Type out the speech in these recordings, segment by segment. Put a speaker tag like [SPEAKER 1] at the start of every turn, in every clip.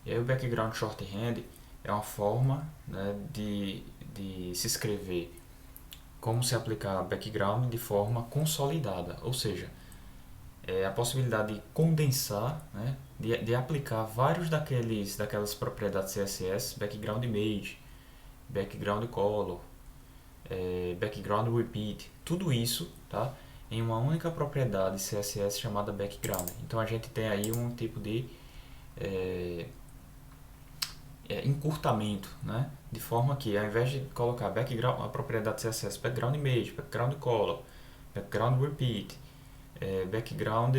[SPEAKER 1] E aí o background shorthand é uma forma, né, de se escrever como se aplicar background de forma consolidada, ou seja, é a possibilidade de condensar, né, de aplicar vários daquelas propriedades CSS, background image, background color, background repeat, tudo isso, tá, em uma única propriedade CSS chamada background. Então a gente tem aí um tipo de é, encurtamento, né, de forma que ao invés de colocar background, a propriedade CSS background image, background color, background repeat, background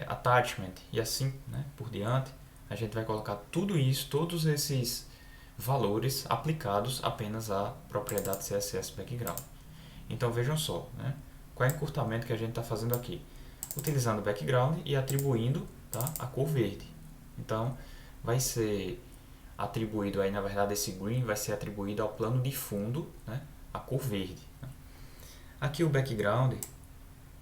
[SPEAKER 1] attachment e assim, né, por diante, a gente vai colocar tudo isso, todos esses valores aplicados apenas à propriedade CSS background. Então vejam só, né, qual é o encurtamento que a gente está fazendo aqui, utilizando o background e atribuindo, tá, a cor verde. Então vai ser atribuído aí, na verdade, esse green vai ser atribuído ao plano de fundo, né, a cor verde. Aqui o background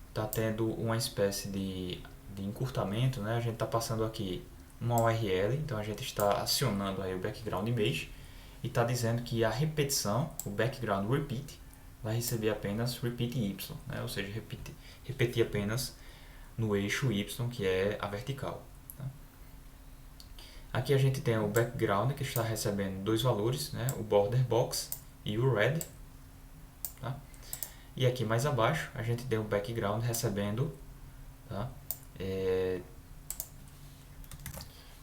[SPEAKER 1] está tendo uma espécie de encurtamento, né? A gente está passando aqui uma URL, então a gente está acionando aí o background image e está dizendo que a repetição, o background repeat, vai receber apenas repeat y, né? Ou seja, repetir apenas no eixo y, que é a vertical. Tá? Aqui a gente tem o background que está recebendo dois valores, né? O border box e o red. Tá? E aqui mais abaixo a gente tem o background recebendo, tá?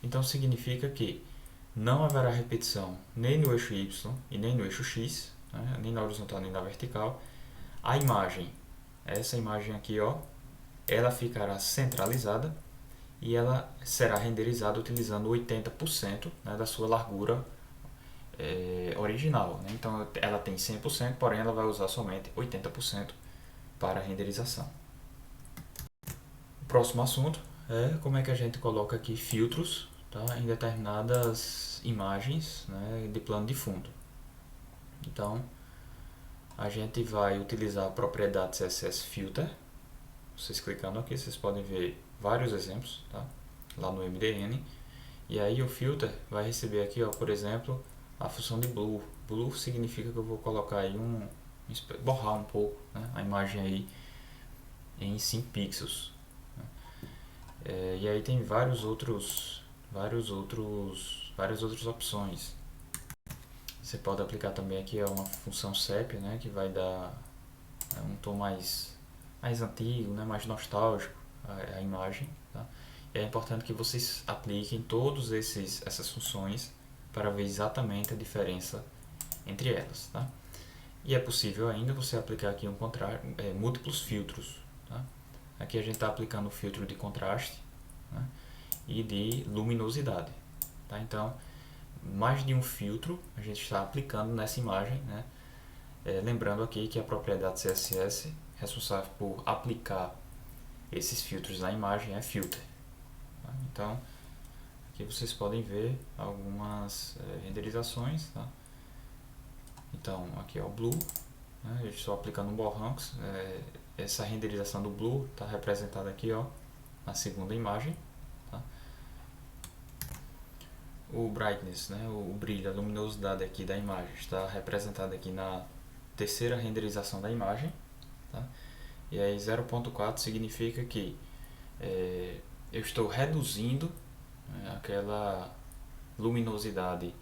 [SPEAKER 1] Então significa que não haverá repetição nem no eixo y e nem no eixo x, né? Nem na horizontal nem na vertical. A imagem, essa imagem aqui, ó, ela ficará centralizada e ela será renderizada utilizando 80%, né, da sua largura original. Né? Então ela tem 100%, porém ela vai usar somente 80% para a renderização. O próximo assunto é como é que a gente coloca aqui filtros, tá, em determinadas imagens, né, de plano de fundo. Então a gente vai utilizar a propriedade CSS Filter. Vocês clicando aqui, vocês podem ver vários exemplos, tá, lá no MDN. E aí o filter vai receber aqui, ó, por exemplo, a função de blur. Blur significa que eu vou colocar aí borrar um pouco, né, a imagem aí em 5 pixels. E aí tem várias outras opções. Você pode aplicar também aqui uma função sépia, né, que vai dar um tom mais antigo, né, mais nostálgico a imagem. Tá? E é importante que vocês apliquem todas essas funções para ver exatamente a diferença entre elas. Tá? E é possível ainda você aplicar aqui múltiplos filtros. Tá? Aqui a gente está aplicando o filtro de contraste, né, e de luminosidade. Tá? Então, mais de um filtro a gente está aplicando nessa imagem, né? Lembrando aqui que a propriedade CSS responsável por aplicar esses filtros na imagem é filter. Tá? Então, aqui vocês podem ver algumas renderizações. Tá? Então, aqui é o blue, né? Eu estou aplicando um borrão. Essa renderização do blue está representada aqui, ó, na segunda imagem. Tá? O brightness, né, o brilho, a luminosidade aqui da imagem está representada aqui na terceira renderização da imagem. Tá? E aí 0.4 significa que eu estou reduzindo, né, aquela luminosidade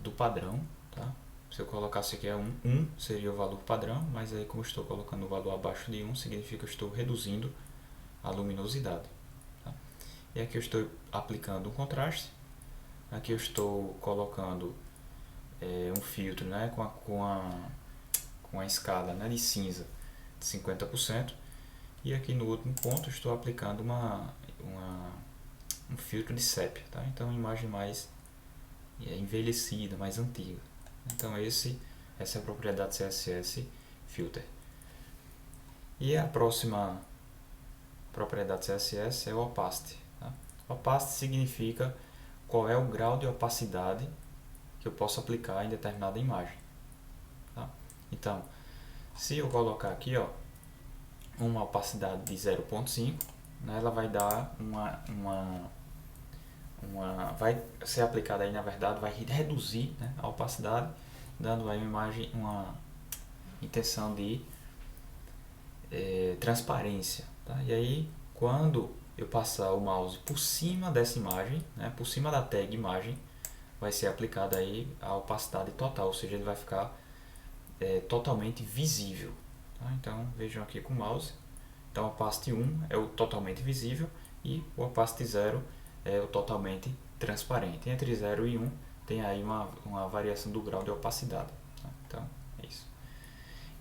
[SPEAKER 1] do padrão. Tá? Se eu colocasse aqui 1 seria o valor padrão, mas aí como eu estou colocando o valor abaixo de 1, significa que eu estou reduzindo a luminosidade. Tá? E aqui eu estou aplicando um contraste. Aqui eu estou colocando um filtro, né, com a escala, né, de cinza de 50%. E aqui no último ponto estou aplicando um filtro de sépia. Tá? Então uma imagem mais envelhecida, mais antiga. Então essa é a propriedade CSS Filter. E a próxima propriedade CSS é o Opacity. Tá? Opacity significa qual é o grau de opacidade que eu posso aplicar em determinada imagem. Tá? Então, se eu colocar aqui, ó, uma opacidade de 0.5, né, ela vai dar vai ser aplicada aí, na verdade, vai reduzir, né, a opacidade, dando aí uma intenção de transparência, tá? E aí, quando eu passar o mouse por cima dessa imagem, né, por cima da tag imagem, vai ser aplicada aí a opacidade total, ou seja, ele vai ficar totalmente visível, tá? Então, vejam aqui com o mouse. Então, o opacity 1 é o totalmente visível e o opacity 0 é o totalmente transparente. Entre 0 e 1 tem aí uma variação do grau de opacidade, tá? Então, é isso.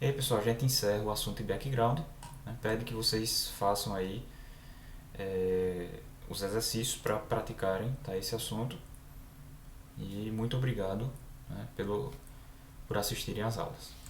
[SPEAKER 1] E aí, pessoal, a gente encerra o assunto de background, né? Pede que vocês façam aí os exercícios para praticarem, tá, esse assunto. E muito obrigado, né, por assistirem às aulas.